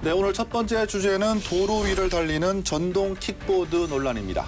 네, 오늘 첫 번째 주제는 도로 위를 달리는 전동 킥보드 논란입니다.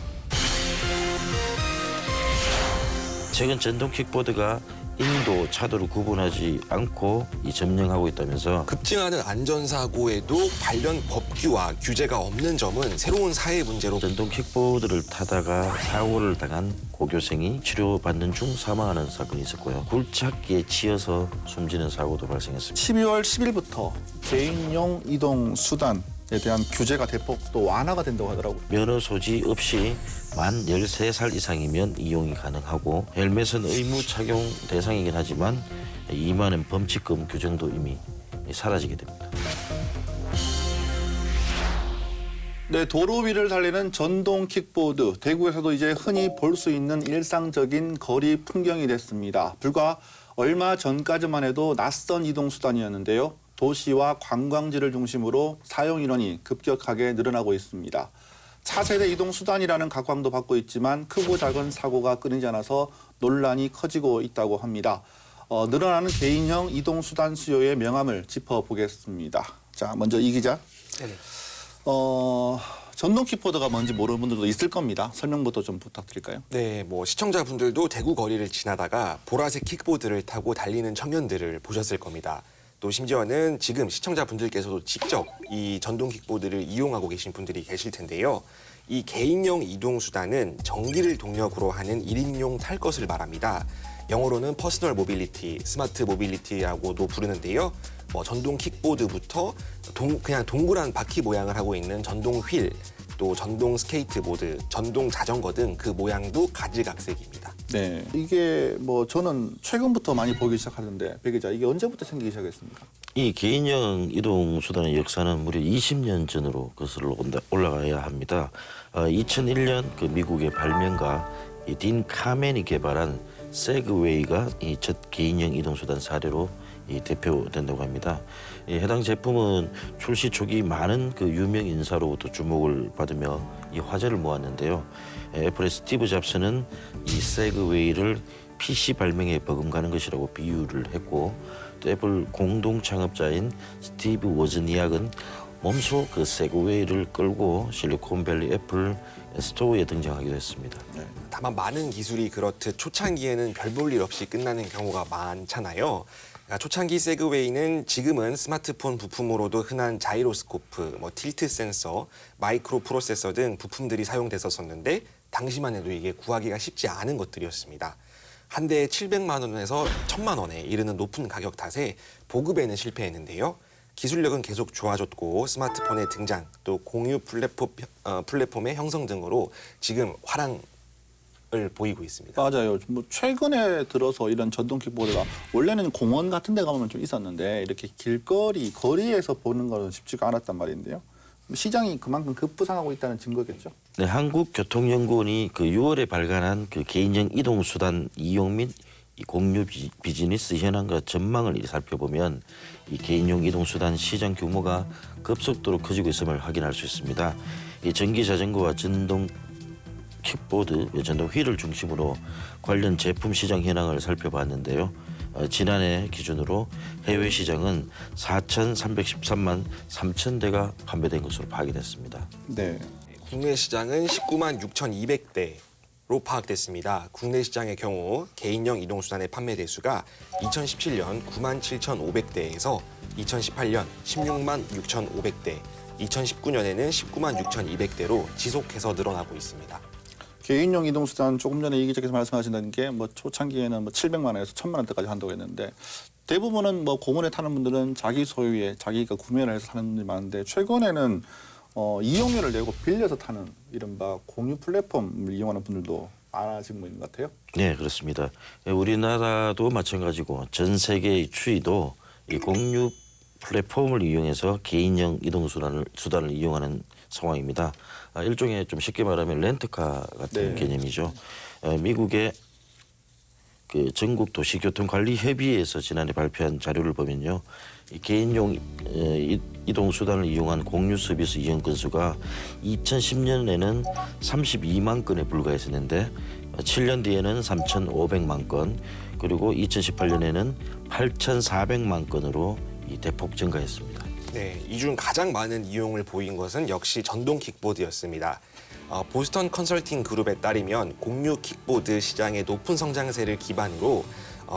최근 전동 킥보드가 인도, 차도를 구분하지 않고 점령하고 있다면서 급증하는 안전사고에도 관련 법규와 규제가 없는 점은 새로운 사회 문제로 전동 킥보드를 타다가 사고를 당한 고교생이 치료받는 중 사망하는 사건이 있었고요. 굴착기에 치여서 숨지는 사고도 발생했습니다. 12월 10일부터 개인용 이동 수단에 대한 규제가 대폭 또 완화가 된다고 하더라고요. 면허 소지 없이 만 13살 이상이면 이용이 가능하고 헬멧은 의무 착용 대상이긴 하지만 2만 원 범칙금 규정도 이미 사라지게 됩니다. 네, 도로 위를 달리는 전동 킥보드. 대구에서도 이제 흔히 볼 수 있는 일상적인 거리 풍경이 됐습니다. 불과 얼마 전까지만 해도 낯선 이동 수단이었는데요. 도시와 관광지를 중심으로 사용 인원이 급격하게 늘어나고 있습니다. 차세대 이동 수단이라는 각광도 받고 있지만 크고 작은 사고가 끊이지 않아서 논란이 커지고 있다고 합니다. 늘어나는 개인형 이동 수단 수요의 명암을 짚어보겠습니다. 자, 먼저 이 기자. 네네. 전동 킥보드가 뭔지 모르는 분들도 있을 겁니다. 설명부터 좀 부탁드릴까요? 네, 시청자분들도 대구 거리를 지나다가 보라색 킥보드를 타고 달리는 청년들을 보셨을 겁니다. 또 심지어는 지금 시청자분들께서도 직접 이 전동 킥보드를 이용하고 계신 분들이 계실 텐데요. 이 개인용 이동수단은 전기를 동력으로 하는 1인용 탈 것을 말합니다. 영어로는 퍼스널 모빌리티, 스마트 모빌리티라고도 부르는데요. 전동 킥보드부터 그냥 동그란 바퀴 모양을 하고 있는 전동 휠, 또 전동 스케이트보드, 전동 자전거 등 그 모양도 가지각색입니다. 네, 이게 저는 최근부터 많이 보기 시작하는데 배 기자, 이게 언제부터 생기기 시작했습니까? 이 개인형 이동 수단의 역사는 무려 20년 전으로 거슬러 올라가야 합니다. 2001년 그 미국의 발명가 딘 카멘이 개발한 세그웨이가 이 첫 개인형 이동 수단 사례로 대표된다고 합니다. 해당 제품은 출시 초기 많은 그 유명 인사로부터 주목을 받으며 화제를 모았는데요. 애플의 스티브 잡스는 이 세그웨이를 PC 발명에 버금가는 것이라고 비유를 했고, 또 애플 공동 창업자인 스티브 워즈니악은 몸소 그 세그웨이를 끌고 실리콘밸리 애플 스토어에 등장하기도 했습니다. 네. 다만 많은 기술이 그렇듯 초창기에는 별 볼 일 없이 끝나는 경우가 많잖아요. 초창기 세그웨이는 지금은 스마트폰 부품으로도 흔한 자이로스코프, 틸트 센서, 마이크로 프로세서 등 부품들이 사용됐었는데 당시만 해도 이게 구하기가 쉽지 않은 것들이었습니다. 한 대에 700만 원에서 1000만 원에 이르는 높은 가격 탓에 보급에는 실패했는데요. 기술력은 계속 좋아졌고 스마트폰의 등장, 또 공유 플랫폼의 형성 등으로 지금 화랑을 보이고 있습니다. 맞아요. 최근에 들어서 이런 전동 킥보드가 원래는 공원 같은 데 가면 좀 있었는데 이렇게 거리에서 보는 거는 쉽지가 않았단 말인데요. 시장이 그만큼 급부상하고 있다는 증거겠죠? 네, 한국교통연구원이 그 6월에 발간한 그 개인형 이동수단 이용 및 이 공유 비즈니스 현황과 전망을 살펴보면 이 개인용 이동수단 시장 규모가 급속도로 커지고 있음을 확인할 수 있습니다. 이 전기 자전거와 전동 킥보드, 전동 휠을 중심으로 관련 제품 시장 현황을 살펴봤는데요. 지난해 기준으로 해외 시장은 4,313만 3천 대가 판매된 것으로 파악이 됐습니다. 네. 국내 시장은 19만 6,200대로 파악됐습니다. 국내 시장의 경우 개인형 이동수단의 판매 대수가 2017년 9만 7,500대에서 2018년 16만 6,500대, 2019년에는 19만 6,200대로 지속해서 늘어나고 있습니다. 개인용 이동 수단 조금 전에 이 기자께서 말씀하신다는 게 초창기에는 700만 원에서 1000만 원대까지 한다고 했는데 대부분은 공원에 타는 분들은 자기 소유의 자기가 구매를 해서 타는 분들이 많은데 최근에는 이용료를 내고 빌려서 타는 이른바 공유 플랫폼을 이용하는 분들도 많아지고 있는 것 같아요. 네, 그렇습니다. 우리나라도 마찬가지고 전 세계의 추이도 이 공유 플랫폼을 이용해서 개인형 수단을 이용하는 상황입니다. 일종의 좀 쉽게 말하면 렌트카 같은 네. 개념이죠. 미국의 그 전국 도시교통관리협의회에서 지난해 발표한 자료를 보면요, 이 개인용 이동 수단을 이용한 공유 서비스 이용 건수가 2010년에는 32만 건에 불과했었는데 7년 뒤에는 3,500만 건, 그리고 2018년에는 8,400만 건으로 대폭 증가했습니다. 네, 이 중 가장 많은 이용을 보인 것은 역시 전동 킥보드였습니다. 보스턴 컨설팅 그룹에 따르면 공유 킥보드 시장의 높은 성장세를 기반으로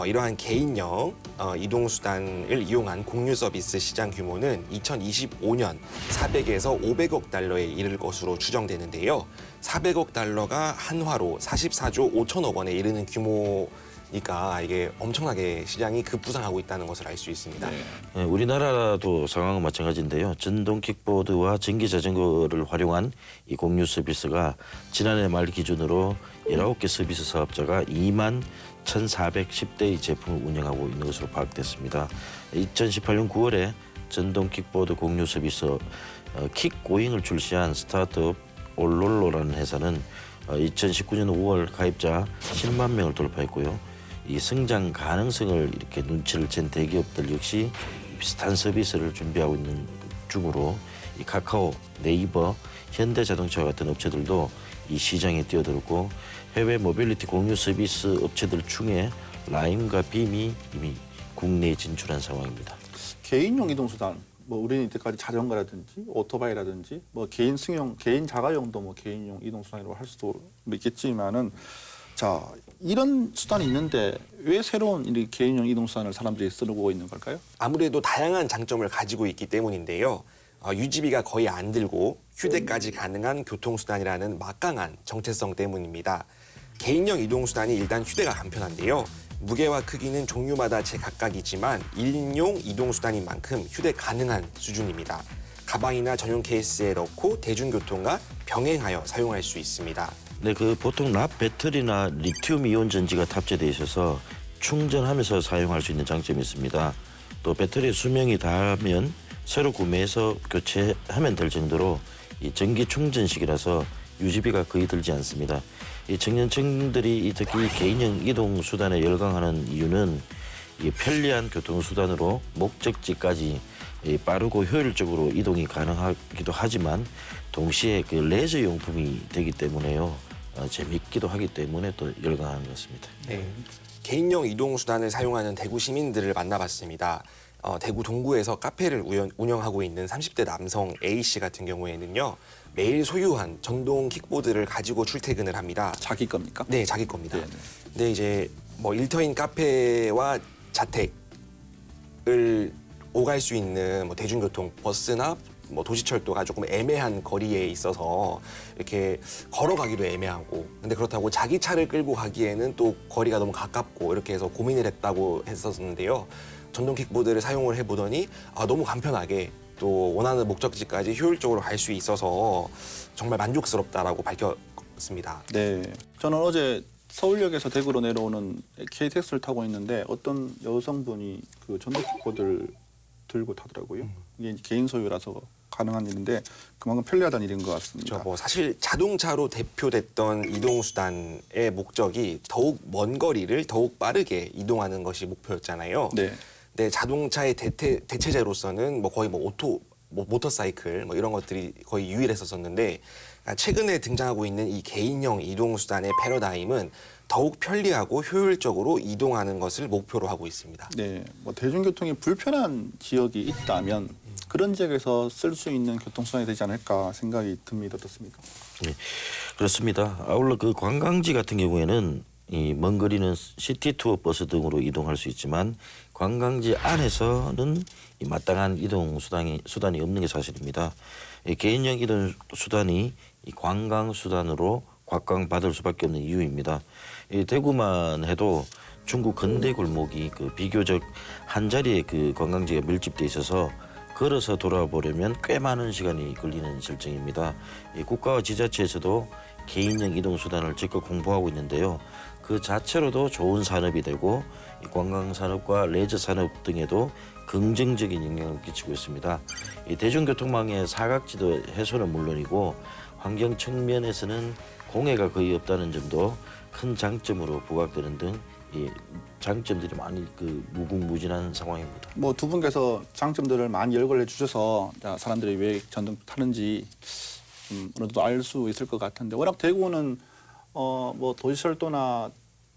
이러한 개인형 이동수단을 이용한 공유 서비스 시장 규모는 2025년 400에서 500억 달러에 이를 것으로 추정되는데요. 400억 달러가 한화로 44조 5천억 원에 이르는 규모니까 이게 엄청나게 시장이 급부상하고 있다는 것을 알 수 있습니다. 예, 우리나라도 상황은 마찬가지인데요. 전동 킥보드와 전기 자전거를 활용한 이 공유 서비스가 지난해 말 기준으로 19개 서비스 사업자가 2만 1,410대의 제품을 운영하고 있는 것으로 파악됐습니다. 2018년 9월에 전동 킥보드 공유 서비스 킥고잉을 출시한 스타트업 올롤로라는 회사는 2019년 5월 가입자 10만 명을 돌파했고요. 이 성장 가능성을 이렇게 눈치를 챈 대기업들 역시 비슷한 서비스를 준비하고 있는 중으로 이 카카오, 네이버, 현대자동차 같은 업체들도 이 시장에 뛰어들었고 해외 모빌리티 공유 서비스 업체들 중에 라임과 빔이 이미 국내에 진출한 상황입니다. 개인용 이동수단, 뭐 우리는 이때까지 자전거라든지 오토바이라든지 뭐 개인 승용, 개인 자가용도 뭐 개인용 이동수단이라고 할 수도 있겠지만은 자 이런 수단이 있는데 왜 새로운 이 개인용 이동수단을 사람들이 쓰고 있는 걸까요? 아무래도 다양한 장점을 가지고 있기 때문인데요. 유지비가 거의 안 들고 휴대까지 가능한 교통수단이라는 막강한 정체성 때문입니다. 개인형 이동수단이 일단 휴대가 간편한데요. 무게와 크기는 종류마다 제각각이지만 1인용 이동수단인 만큼 휴대 가능한 수준입니다. 가방이나 전용 케이스에 넣고 대중교통과 병행하여 사용할 수 있습니다. 네, 그 보통 납 배터리나 리튬 이온 전지가 탑재되어 있어서 충전하면서 사용할 수 있는 장점이 있습니다. 또 배터리 수명이 닿으면 새로 구매해서 교체하면 될 정도로 이 전기 충전식이라서 유지비가 거의 들지 않습니다. 이 청년층들이 특히 개인형 이동 수단에 열광하는 이유는 이 편리한 교통 수단으로 목적지까지 빠르고 효율적으로 이동이 가능하기도 하지만 동시에 그 레저 용품이 되기 때문에요. 재밌기도 하기 때문에 또 열광하는 것 같습니다. 네. 개인형 이동수단을 사용하는 대구 시민들을 만나봤습니다. 대구 동구에서 카페를 운영하고 있는 30대 남성 A씨 같은 경우에는요. 매일 소유한 전동 킥보드를 가지고 출퇴근을 합니다. 자기 겁니까? 네, 자기 겁니다. 네네. 근데 이제 뭐 일터인 카페와 자택을 오갈 수 있는 뭐 대중교통, 버스나 뭐 도시철도가 조금 애매한 거리에 있어서 이렇게 걸어가기도 애매하고 근데 그렇다고 자기 차를 끌고 가기에는 또 거리가 너무 가깝고 이렇게 해서 고민을 했다고 했었는데요. 전동 킥보드를 사용을 해보더니 너무 간편하게 또 원하는 목적지까지 효율적으로 갈 수 있어서 정말 만족스럽다라고 밝혔습니다. 네. 저는 어제 서울역에서 대구로 내려오는 KTX를 타고 있는데 어떤 여성분이 그 전동 킥보드를 들고 타더라고요. 이게 이제 개인 소유라서 가능한 일인데 그만큼 편리하다는 일인 것 같습니다. 뭐 사실 자동차로 대표됐던 이동수단의 목적이 더욱 먼 거리를 더욱 빠르게 이동하는 것이 목표였잖아요. 네. 근데 자동차의 대체제로서는 뭐 거의 모터사이클 뭐 이런 것들이 거의 유일했었는데 최근에 등장하고 있는 이 개인형 이동수단의 패러다임은 더욱 편리하고 효율적으로 이동하는 것을 목표로 하고 있습니다. 네. 뭐 대중교통이 불편한 지역이 있다면 그런 지역에서 쓸 수 있는 교통수단이 되지 않을까 생각이 듭니다. 어떻습니까? 네, 그렇습니다. 아울러 그 관광지 같은 경우에는 이 먼 거리는 시티 투어 버스 등으로 이동할 수 있지만 관광지 안에서는 이 마땅한 이동 수단이 없는 게 사실입니다. 이 개인형 이동 수단이 이 관광 수단으로 곽광받을 수밖에 없는 이유입니다. 이 대구만 해도 중국 근대 골목이 그 비교적 한 자리에 그 관광지가 밀집돼 있어서 걸어서 돌아보려면 꽤 많은 시간이 걸리는 실정입니다. 이 국가와 지자체에서도 개인형 이동 수단을 적극 공부하고 있는데요. 그 자체로도 좋은 산업이 되고 이 관광 산업과 레저 산업 등에도 긍정적인 영향을 끼치고 있습니다. 이 대중교통망의 사각지도 해소는 물론이고 환경 측면에서는 공해가 거의 없다는 점도 큰 장점으로 부각되는 등 이 장점들이 많이 그 무궁무진한 상황입니다. 뭐 두 분께서 장점들을 많이 열거해 주셔서 사람들이 왜 전동 타는지 어느 정도 알 수 있을 것 같은데 워낙 대구는 뭐 도시철도나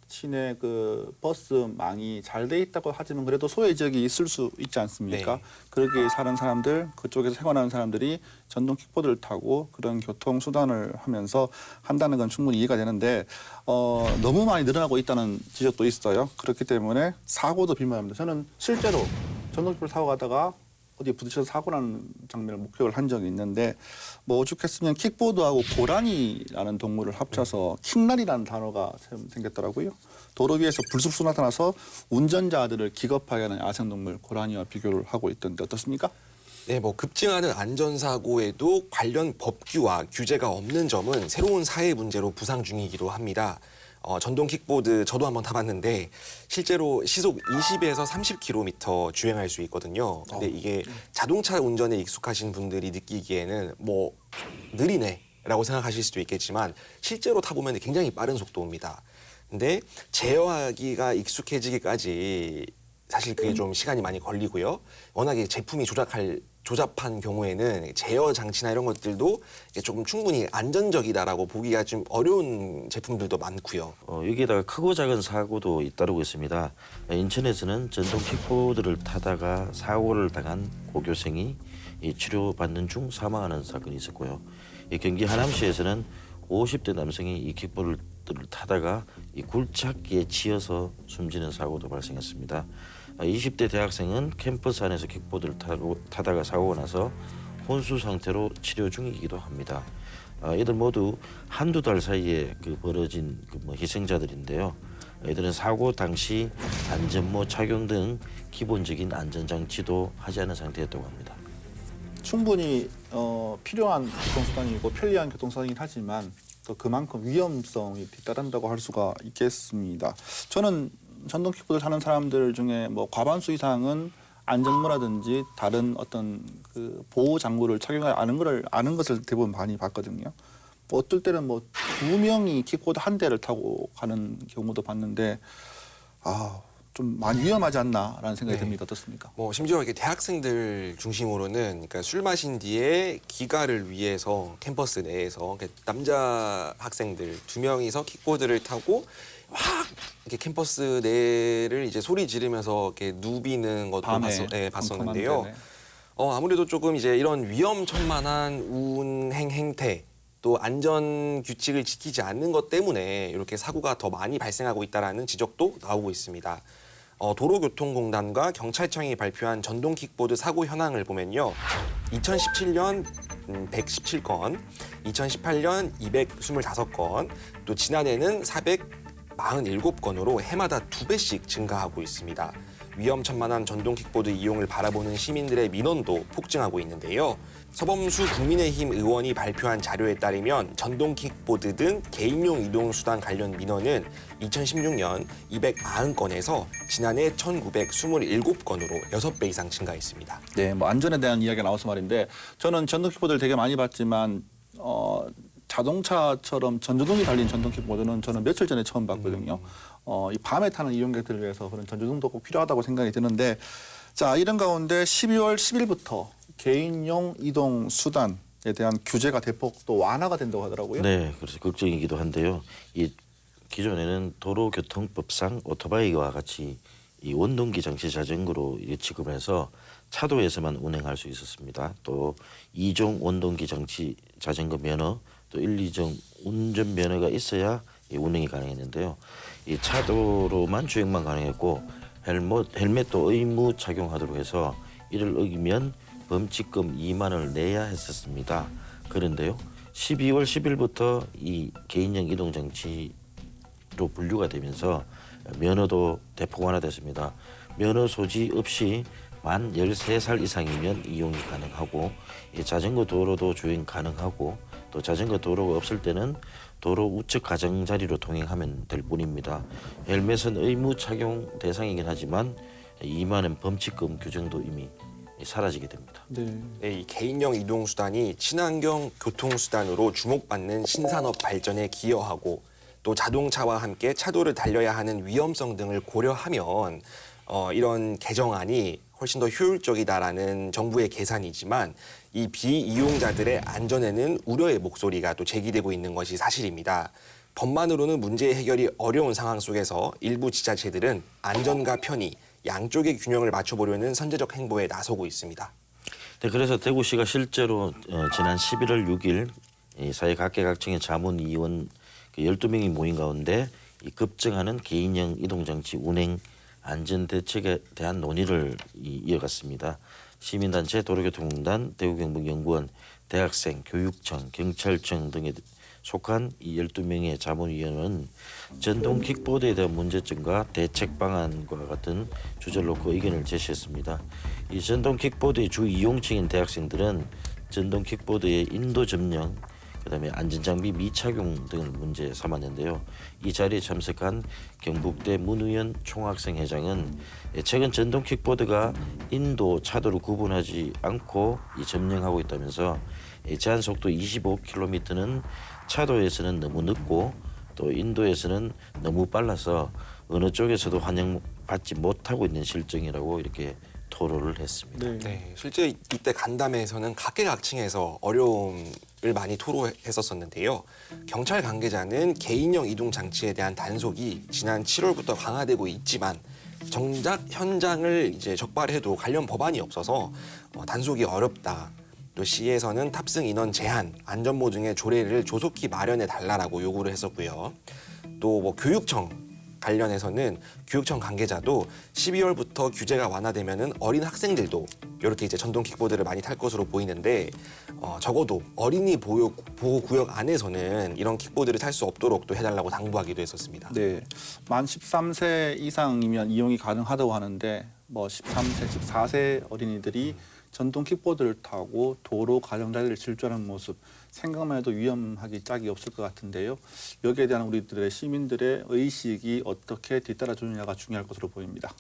시내 그 버스망이 잘 돼 있다고 하지만 그래도 소외 지역이 있을 수 있지 않습니까? 네. 그렇게 사는 사람들, 그쪽에서 생활하는 사람들이 전동 킥보드를 타고 그런 교통 수단을 하면서 한다는 건 충분히 이해가 되는데 너무 많이 늘어나고 있다는 지적도 있어요. 그렇기 때문에 사고도 빈번합니다. 저는 실제로 전동 킥보드 타고 가다가 어디에 부딪혀서 사고 나는 장면을 목격을 한 적이 있는데 뭐 오죽했으면 킥보드하고 고라니라는 동물을 합쳐서 킥날이라는 단어가 처음 생겼더라고요. 도로 위에서 불쑥 나타나서 운전자들을 기겁하게 하는 야생동물 고라니와 비교를 하고 있던데 어떻습니까? 네, 뭐 급증하는 안전사고에도 관련 법규와 규제가 없는 점은 새로운 사회 문제로 부상 중이기도 합니다. 전동 킥보드 저도 한번 타봤는데 실제로 시속 20에서 30km 주행할 수 있거든요. 근데 이게 자동차 운전에 익숙하신 분들이 느끼기에는 뭐 느리네라고 생각하실 수도 있겠지만 실제로 타보면 굉장히 빠른 속도입니다. 근데 제어하기가 익숙해지기까지 사실 그게 좀 시간이 많이 걸리고요. 워낙에 제품이 조잡한 경우에는 제어 장치나 이런 것들도 이게 조금 충분히 안전적이다라고 보기가 좀 어려운 제품들도 많고요. 여기에다가 크고 작은 사고도 잇따르고 있습니다. 인천에서는 전동 킥보드를 타다가 사고를 당한 고교생이 치료받는 중 사망하는 사건이 있었고요. 경기 하남시에서는 50대 남성이 이 킥보드를 타다가 이 굴착기에 치여서 숨지는 사고도 발생했습니다. 20대 대학생은 캠퍼스 안에서 킥보드를 타다가 사고가 나서 혼수 상태로 치료 중이기도 합니다. 이들 모두 한두 달 사이에 벌어진 희생자들인데요. 이들은 사고 당시 안전모 착용 등 기본적인 안전장치도 하지 않은 상태였다고 합니다. 충분히 필요한 교통수단이고 편리한 교통수단이긴 하지만 또 그만큼 위험성이 뒤따른다고 할 수가 있겠습니다. 저는 전동 킥보드 타는 사람들 중에 뭐 과반수 이상은 안전모라든지 다른 어떤 그 보호 장구를 착용하지 아는 것을 대부분 많이 봤거든요. 뭐 어떨 때는 뭐 2명이 킥보드 한 대를 타고 가는 경우도 봤는데 좀 많이 위험하지 않나라는 생각이 네. 듭니다. 어떻습니까? 뭐 심지어 이렇게 대학생들 중심으로는 그러니까 술 마신 뒤에 귀가를 위해서 캠퍼스 내에서 남자 학생들 2명이서 킥보드를 타고 확 이렇게 캠퍼스 내를 이제 소리 지르면서 이렇게 누비는 것도 봤었는데요. 컴컴한데, 네. 아무래도 조금 이제 이런 위험천만한 운행 행태 또 안전 규칙을 지키지 않는 것 때문에 이렇게 사고가 더 많이 발생하고 있다라는 지적도 나오고 있습니다. 도로교통공단과 경찰청이 발표한 전동 킥보드 사고 현황을 보면요. 2017년 117건, 2018년 225건, 또 지난해는 447건으로 해마다 2배씩 증가하고 있습니다. 위험천만한 전동 킥보드 이용을 바라보는 시민들의 민원도 폭증하고 있는데요. 서범수 국민의힘 의원이 발표한 자료에 따르면 전동 킥보드 등 개인용 이동수단 관련 민원은 2016년 290건에서 지난해 1927건으로 6배 이상 증가했습니다. 네, 뭐 안전에 대한 이야기가 나와서 말인데 저는 전동 킥보드를 되게 많이 봤지만 자동차처럼 전조등이 달린 전동 킥보드는 저는 며칠 전에 처음 봤거든요. 이 밤에 타는 이용객들을 위해서 그런 전조등도 꼭 필요하다고 생각이 드는데 자 이런 가운데 12월 10일부터 개인용 이동 수단에 대한 규제가 대폭 또 완화가 된다고 하더라고요. 네, 그래서 걱정이기도 한데요. 이 기존에는 도로교통법상 오토바이와 같이 이 원동기 장치 자전거로 취급해서 차도에서만 운행할 수 있었습니다. 또 2종 원동기 장치 자전거 면허, 또 1, 2종 운전 면허가 있어야 이 운행이 가능했는데요. 이 차도로만 주행만 가능했고 헬멧도 의무 착용하도록 해서 이를 어기면 범칙금 2만 원을 내야 했었습니다. 그런데요, 12월 10일부터 이 개인용 이동 장치로 분류가 되면서 면허도 대폭 완화됐습니다. 면허 소지 없이 만 13살 이상이면 이용이 가능하고 자전거 도로도 주행 가능하고 또 자전거 도로가 없을 때는 도로 우측 가장자리로 통행하면 될 뿐입니다. 헬멧은 의무 착용 대상이긴 하지만 2만 원 범칙금 규정도 이미 사라지게 됩니다. 네. 이 개인용 이동수단이 친환경 교통수단으로 주목받는 신산업 발전에 기여하고 또 자동차와 함께 차도를 달려야 하는 위험성 등을 고려하면 이런 개정안이 훨씬 더 효율적이다라는 정부의 계산이지만 이 비이용자들의 안전에는 우려의 목소리가 또 제기되고 있는 것이 사실입니다. 법만으로는 문제 해결이 어려운 상황 속에서 일부 지자체들은 안전과 편의, 양쪽의 균형을 맞춰보려는 선제적 행보에 나서고 있습니다. 네, 그래서 대구시가 실제로 지난 11월 6일 이 사회 각계각층의 자문위원 12명이 모인 가운데 이 급증하는 개인형 이동장치 운행 안전대책에 대한 논의를 이어갔습니다. 시민단체, 도로교통공단, 대구경북연구원, 대학생, 교육청, 경찰청 등에 속한 이 12명의 자문위원은 전동 킥보드에 대한 문제점과 대책 방안과 같은 주제를 놓고 의견을 제시했습니다. 이 전동 킥보드의 주 이용층인 대학생들은 전동 킥보드의 인도 점령, 그다음에 안전장비 미착용 등을 문제 삼았는데요. 이 자리에 참석한 경북대 문우연 총학생회장은 최근 전동 킥보드가 인도 차도를 구분하지 않고 점령하고 있다면서 제한 속도 25km는 차도에서는 너무 늦고 또 인도에서는 너무 빨라서 어느 쪽에서도 환영받지 못하고 있는 실정이라고 이렇게 토로를 했습니다. 네, 실제 이때 간담회에서는 각계각층에서 어려움을 많이 토로했었는데요. 경찰 관계자는 개인형 이동 장치에 대한 단속이 지난 7월부터 강화되고 있지만 정작 현장을 이제 적발해도 관련 법안이 없어서 단속이 어렵다. 또 시에서는 탑승 인원 제한, 안전모 등의 조례를 조속히 마련해 달라라고 요구를 했었고요. 또 뭐 교육청 관련해서는 교육청 관계자도 12월부터 규제가 완화되면은 어린 학생들도 이렇게 이제 전동 킥보드를 많이 탈 것으로 보이는데 적어도 어린이 보호구역 안에서는 이런 킥보드를 탈 수 없도록 또 해달라고 당부하기도 했었습니다. 네, 만 13세 이상이면 이용이 가능하다고 하는데 뭐 13세, 14세 어린이들이 전동 킥보드를 타고 도로 가정자리를 질주하는 모습 생각만 해도 위험하기 짝이 없을 것 같은데요. 여기에 대한 우리들의 시민들의 의식이 어떻게 뒤따라 주느냐가 중요할 것으로 보입니다.